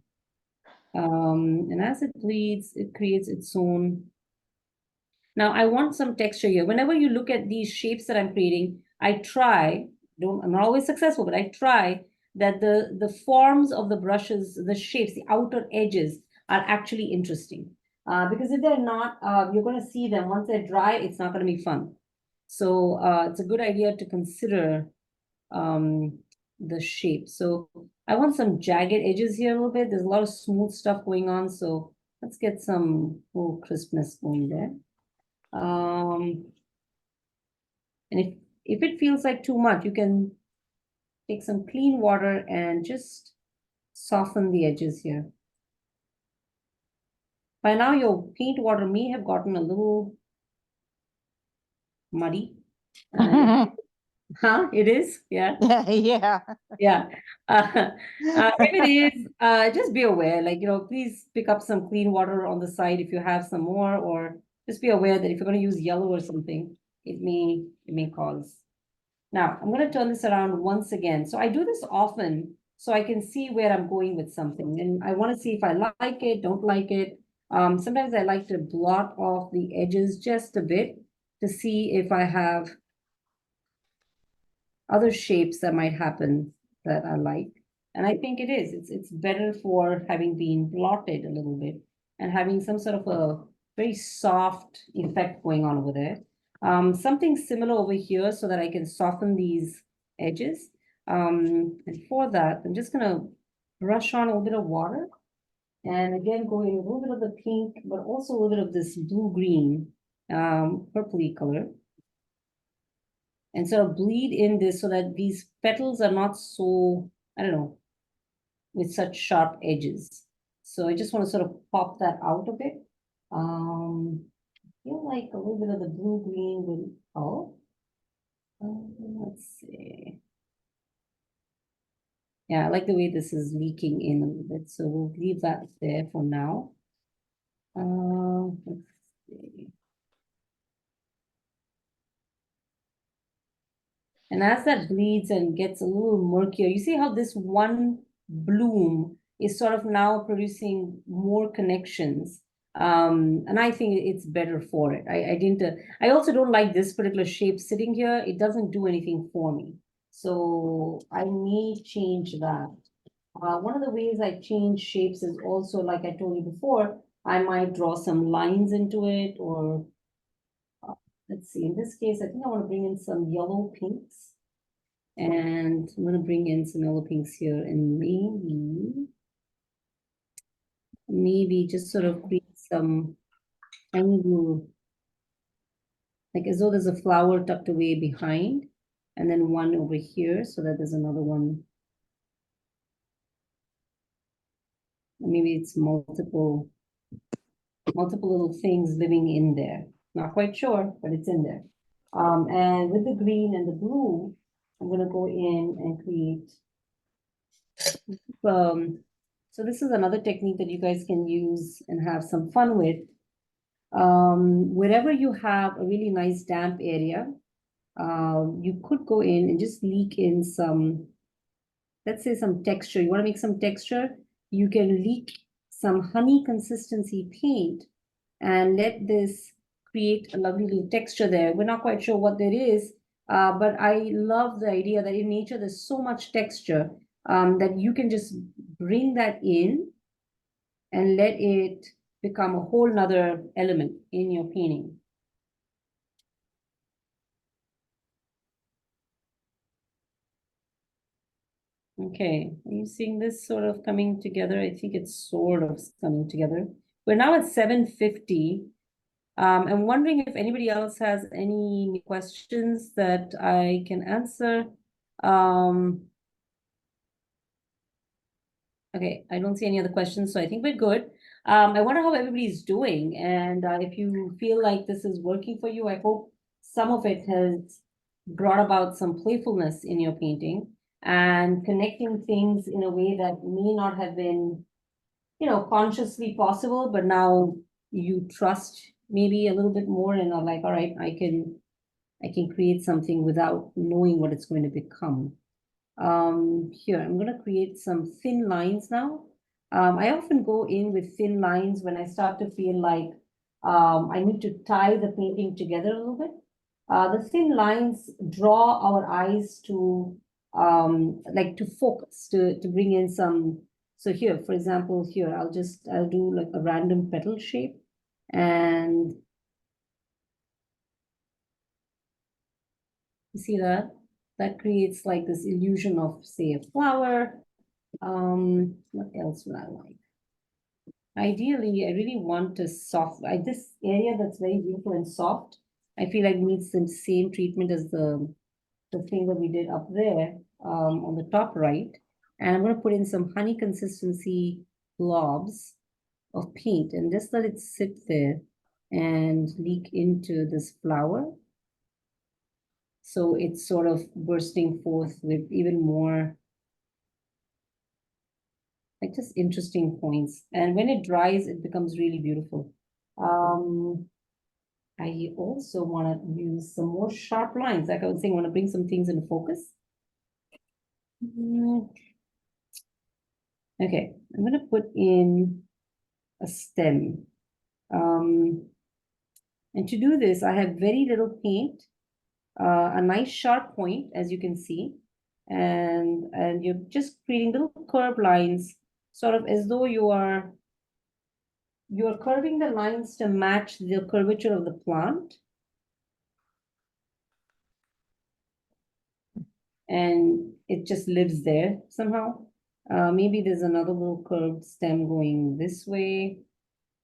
And as it bleeds, it creates its own. Now I want some texture here. Whenever you look at these shapes that I'm creating, I'm not always successful, but I try that the forms of the brushes, the shapes, the outer edges are actually interesting. Because if they're not, you're going to see them. Once they're dry, it's not going to be fun. So it's a good idea to consider the shape. So I want some jagged edges here a little bit. There's a lot of smooth stuff going on. So let's get some little crispness going there. And if it feels like too much, you can take some clean water and just soften the edges here. By now, your paint water may have gotten a little muddy. It is? Yeah. Yeah. Yeah. If it is, just be aware, please pick up some clean water on the side if you have some more, or just be aware that if you're going to use yellow or something, it may cause. Now, I'm going to turn this around once again. So I do this often so I can see where I'm going with something. And I want to see if I like it, don't like it. Sometimes I like to blot off the edges just a bit to see if I have other shapes that might happen that I like. And I think it is. It's better for having been blotted a little bit and having some sort of a very soft effect going on over there. Something similar over here so that I can soften these edges. And for that, I'm just gonna brush on a little bit of water. And again, go in a little bit of the pink, but also a little bit of this blue-green, purpley color. And sort of bleed in this so that these petals are not so, I don't know, with such sharp edges. So I just want to sort of pop that out a bit. I feel like a little bit of the blue-green will help. Let's see. Yeah, I like the way this is leaking in a little bit, so we'll leave that there for now. Let's see. And as that bleeds and gets a little murkier, you see how this one bloom is sort of now producing more connections. And I think it's better for it. I also don't like this particular shape sitting here. It doesn't do anything for me. So I may change that. One of the ways I change shapes is also, like I told you before, I might draw some lines into it, or let's see, in this case, I think I want to bring in some yellow pinks. And I'm going to bring in some yellow pinks here and maybe just sort of create some tiny little, like as though there's a flower tucked away behind, and then one over here so that there's another one. Maybe it's multiple little things living in there. Not quite sure, but it's in there. And with the green and the blue, I'm going to go in and create. So this is another technique that you guys can use and have some fun with. Wherever you have a really nice damp area, you could go in and just leak in some, let's say some texture. You want to make some texture, you can leak some honey consistency paint and let this create a lovely little texture there. We're not quite sure what that is, but I love the idea that in nature there's so much texture that you can just bring that in and let it become a whole nother element in your painting. Okay, are you seeing this sort of coming together? I think it's sort of coming together. We're now at 7:50. I'm wondering if anybody else has any questions that I can answer. Okay, I don't see any other questions, so I think we're good. I wonder how everybody's doing, and if you feel like this is working for you, I hope some of it has brought about some playfulness in your painting and connecting things in a way that may not have been, consciously possible, but now you trust maybe a little bit more and are like, all right, I can create something without knowing what it's going to become. Here, I'm going to create some thin lines now. I often go in with thin lines when I start to feel like I need to tie the painting together a little bit. The thin lines draw our eyes to like to focus, to bring in some. So here, for example, here, I'll do like a random petal shape, and you see that? That creates like this illusion of, say, a flower. What else would I like? Ideally, I really want a soft, this area that's very beautiful and soft, I feel like needs the same treatment as the thing that we did up there, on the top right. And I'm going to put in some honey consistency blobs of paint and just let it sit there and leak into this flower. So it's sort of bursting forth with even more, like, just interesting points. And when it dries, it becomes really beautiful. I also want to use some more sharp lines. Like I was saying, I want to bring some things into focus. Okay, I'm going to put in a stem. And to do this, I have very little paint. a nice sharp point, as you can see, and you're just creating little curved lines, sort of as though you're curving the lines to match the curvature of the plant. And it just lives there somehow. Maybe there's another little curved stem going this way.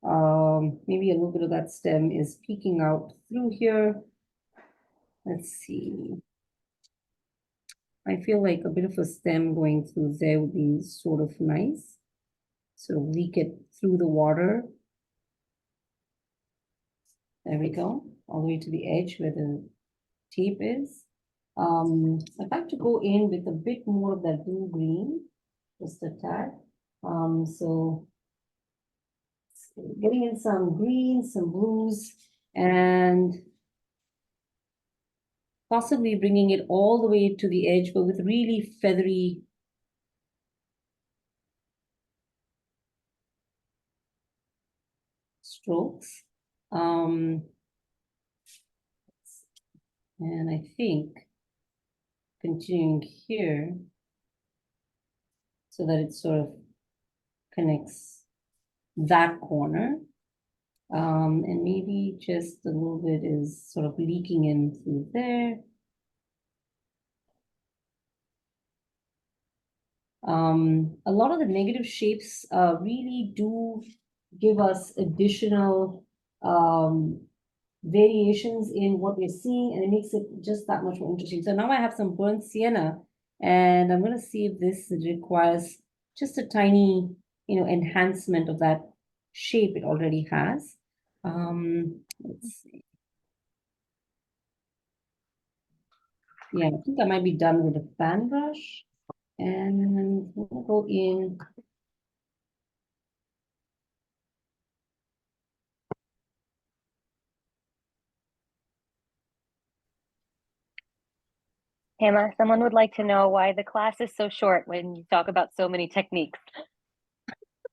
Maybe a little bit of that stem is peeking out through here. Let's see. I feel like a bit of a stem going through there would be sort of nice. So leak it through the water. There we go, all the way to the edge where the tape is. I'd like to go in with a bit more of that blue green, just a tad. So getting in some greens, some blues, and possibly bringing it all the way to the edge, but with really feathery strokes. And I think continuing here so that it sort of connects that corner. And maybe just a little bit is sort of leaking in through there. A lot of the negative shapes really do give us additional variations in what we're seeing, and it makes it just that much more interesting. So now I have some burnt sienna, and I'm going to see if this requires just a tiny, enhancement of that shape it already has. Let's see. Yeah, I think I might be done with the fan brush. And we'll go in. Hema, someone would like to know why the class is so short when you talk about so many techniques.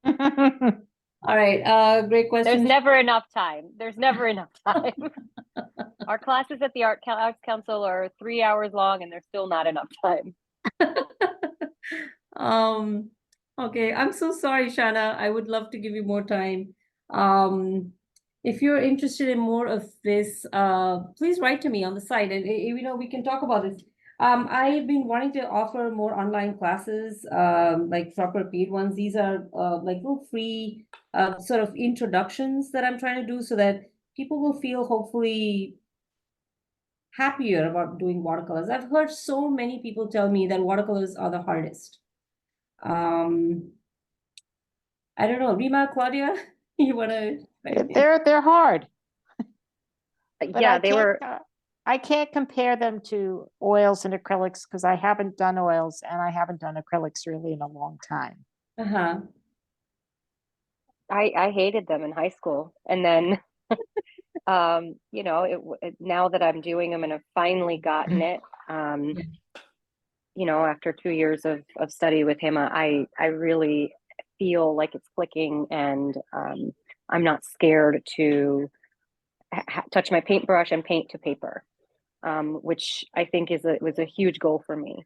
All right, great question. There's never enough time. There's never enough time. Our classes at the Arts Council are 3 hours long and there's still not enough time. Okay, I'm so sorry, Shana. I would love to give you more time. If you're interested in more of this, please write to me on the site, and we can talk about this. I've been wanting to offer more online classes, like proper paid ones. These are like little free sort of introductions that I'm trying to do so that people will feel hopefully happier about doing watercolors. I've heard so many people tell me that watercolors are the hardest. I don't know, Rima, Claudia, you wanna? They're hard. But Yeah, they were. I can't compare them to oils and acrylics because I haven't done oils and I haven't done acrylics really in a long time. Uh-huh. I hated them in high school, and then now that I'm doing them and I've finally gotten it, after 2 years of study with Hema, I really feel like it's clicking, and I'm not scared to touch my paintbrush and paint to paper, which I think was a huge goal for me.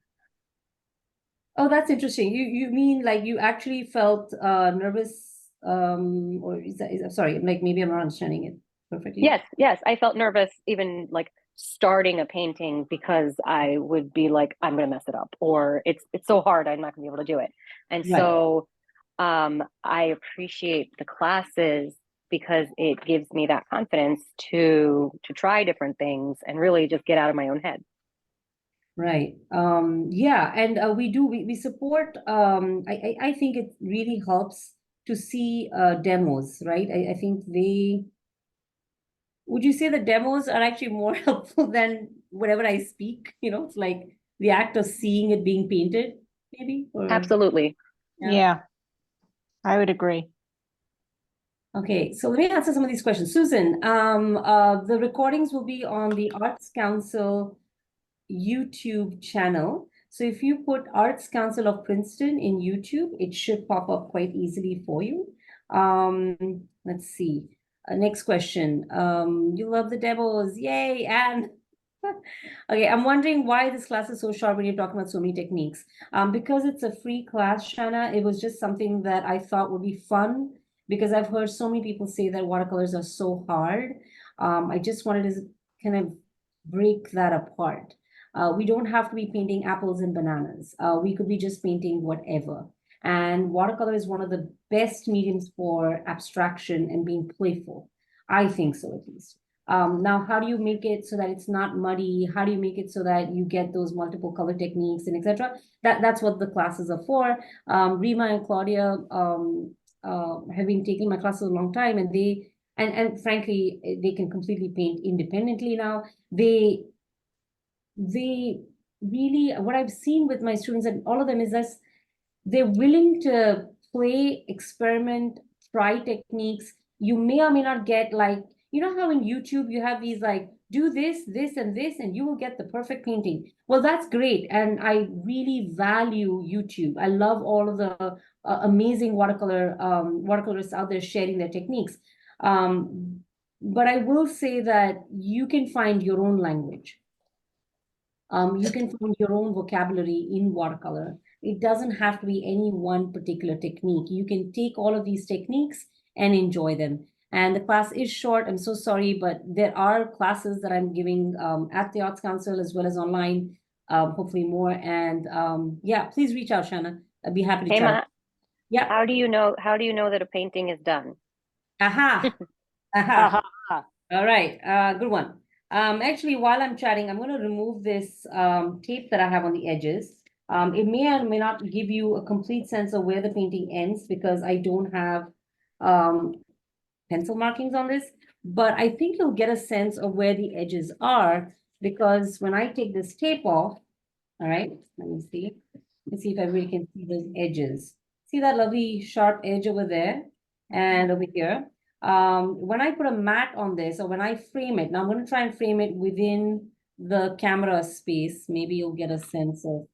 Oh, that's interesting. You mean like you actually felt nervous, or sorry, like maybe I'm not understanding it perfectly. Yes, I felt nervous even like starting a painting because I would be like, I'm gonna mess it up, or it's so hard, I'm not gonna be able to do it. And Right. so I appreciate the classes because it gives me that confidence to try different things and really just get out of my own head. Right. Yeah, and we support, I think it really helps to see demos, right? I think would you say the demos are actually more helpful than whatever I speak? It's like the act of seeing it being painted, maybe? Absolutely. Yeah, I would agree. Okay, so let me answer some of these questions. Susan, the recordings will be on the Arts Council YouTube channel. So if you put Arts Council of Princeton in YouTube, it should pop up quite easily for you. Let's see. Next question. You love the demos. Yay. And Okay, I'm wondering why this class is so short when you're talking about so many techniques. Because it's a free class, Shanna, it was just something that I thought would be fun because I've heard so many people say that watercolors are so hard. I just wanted to kind of break that apart. We don't have to be painting apples and bananas. We could be just painting whatever. And watercolor is one of the best mediums for abstraction and being playful. I think so, at least. Now, how do you make it so that it's not muddy? How do you make it so that you get those multiple color techniques and etc.? That's what the classes are for. Rima and Claudia have been taking my classes a long time, and and frankly, they can completely paint independently now. They really, what I've seen with my students and all of them is this, they're willing to play, experiment, try techniques. You may or may not get like, you know how in YouTube you have these like, do this, this, and this, and you will get the perfect painting. Well, that's great. And I really value YouTube. I love all of the amazing watercolorists out there sharing their techniques. But I will say that you can find your own language. You can find your own vocabulary in watercolor. It doesn't have to be any one particular technique. You can take all of these techniques and enjoy them. And the class is short. I'm so sorry, but there are classes that I'm giving at the Arts Council as well as online, hopefully more. And yeah, please reach out, Shanna. I'd be happy to chat. Hema, Yeah. how do you know that a painting is done? Aha. Aha. Aha. All right, good one. Actually, while I'm chatting, I'm going to remove this tape that I have on the edges. It may or may not give you a complete sense of where the painting ends because I don't have pencil markings on this, but I think you'll get a sense of where the edges are because when I take this tape off, all right, let me see. Let's see if I really can see those edges. See that lovely sharp edge over there and over here. When I put a mat on this or when I frame it, now I'm going to try and frame it within the camera space. Maybe you'll get a sense of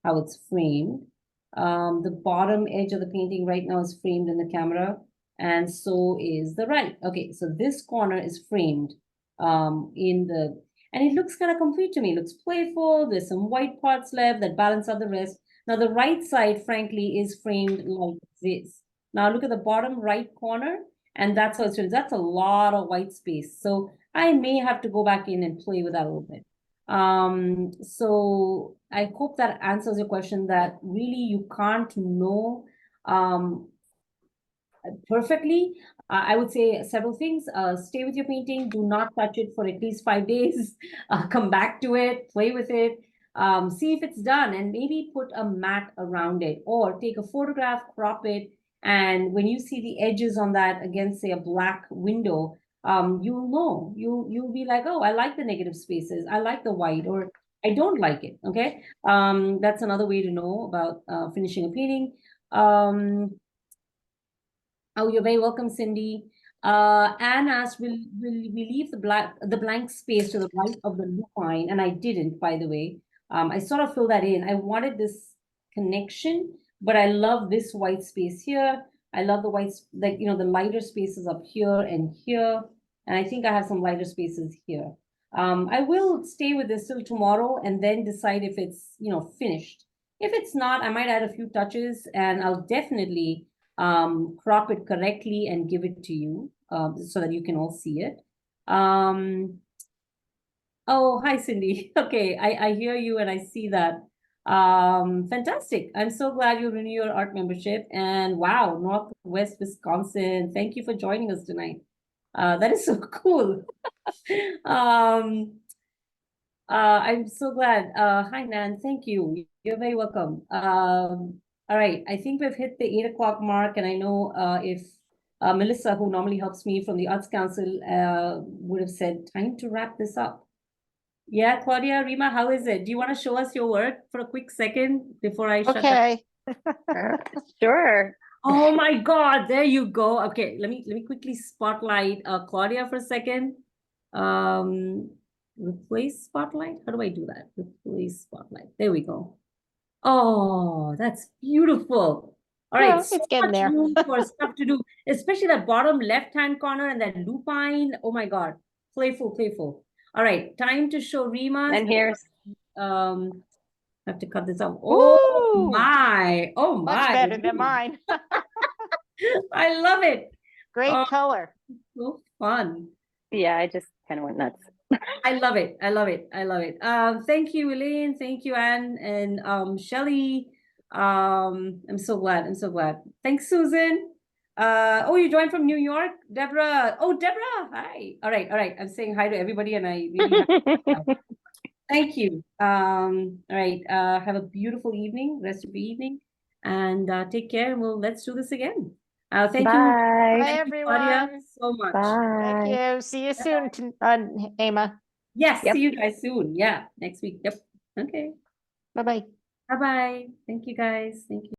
how it's framed. The bottom edge of the painting right now is framed in the camera, and so is the right. Okay, so this corner is framed in the, and it looks kind of complete to me. It looks playful. There's some white parts left that balance out the rest. Now the right side, frankly, is framed like this. Now look at the bottom right corner, and that's how it's framed. That's a lot of white space. So I may have to go back in and play with that a little bit. So I hope that answers your question that really you can't know perfectly. I would say several things. Stay with your painting. Do not touch it for at least 5 days. Come back to it, play with it, see if it's done, and maybe put a mat around it or take a photograph, crop it. And when you see the edges on that against, say, a black window, you'll know. You'll be like, oh, I like the negative spaces. I like the white, or I don't like it. Okay. That's another way to know about finishing a painting. Oh, you're very welcome, Cindy. Anne asked, will we leave the blank space to the right of the lupine? And I didn't, by the way. I sort of filled that in. I wanted this connection, but I love this white space here. I love the white, like, you know, the lighter spaces up here and here. And I think I have some lighter spaces here. I will stay with this till tomorrow and then decide if it's, you know, finished. If it's not, I might add a few touches and I'll definitely crop it correctly and give it to you so that you can all see it. Oh, hi, Cindy. Okay, I hear you and I see that. Fantastic. I'm so glad you renew your art membership. And wow, Northwest Wisconsin. Thank you for joining us tonight. That is so cool. I'm so glad. Hi, Nan. Thank you. You're very welcome. All right. I think we've hit the 8 o'clock mark, and I know if Melissa, who normally helps me from the Arts Council, would have said time to wrap this up. Yeah, Claudia, Rima, how is it? Do you want to show us your work for a quick second before I shut down? Okay. Sure. Oh my God, there you go. Okay, let me quickly spotlight Claudia for a second. Replace spotlight. How do I do that? Replace spotlight. There we go. Oh, that's beautiful. All right, Well, so it's getting much there. room for stuff to do, especially that bottom left-hand corner and that lupine. Oh my God, playful, playful. All right, time to show Rima's. And here's, I have to cut this off. Oh Ooh, my, oh much my. better than mine. I love it. Great Oh, color. so fun. yeah, I just kind of went nuts. I love it. I love it. I love it. Thank you, Elaine. Thank you, Anne and Shelley. I'm so glad. I'm so glad. Thanks, Susan. Oh, you joined from New York, Deborah. Oh, Deborah. Hi. All right. All right. I'm saying hi to everybody, and I really have thank you. All right. Have a beautiful evening, rest of the evening, and take care. And let's do this again. Thank you. Bye. Bye, Thank you, Claudia, everyone. so much. Thank Bye. you. See you soon, Hema. Yes, Yep. see you guys soon. Yeah, next week. Yep. Okay. Bye-bye. Bye-bye. Thank you, guys. Thank you.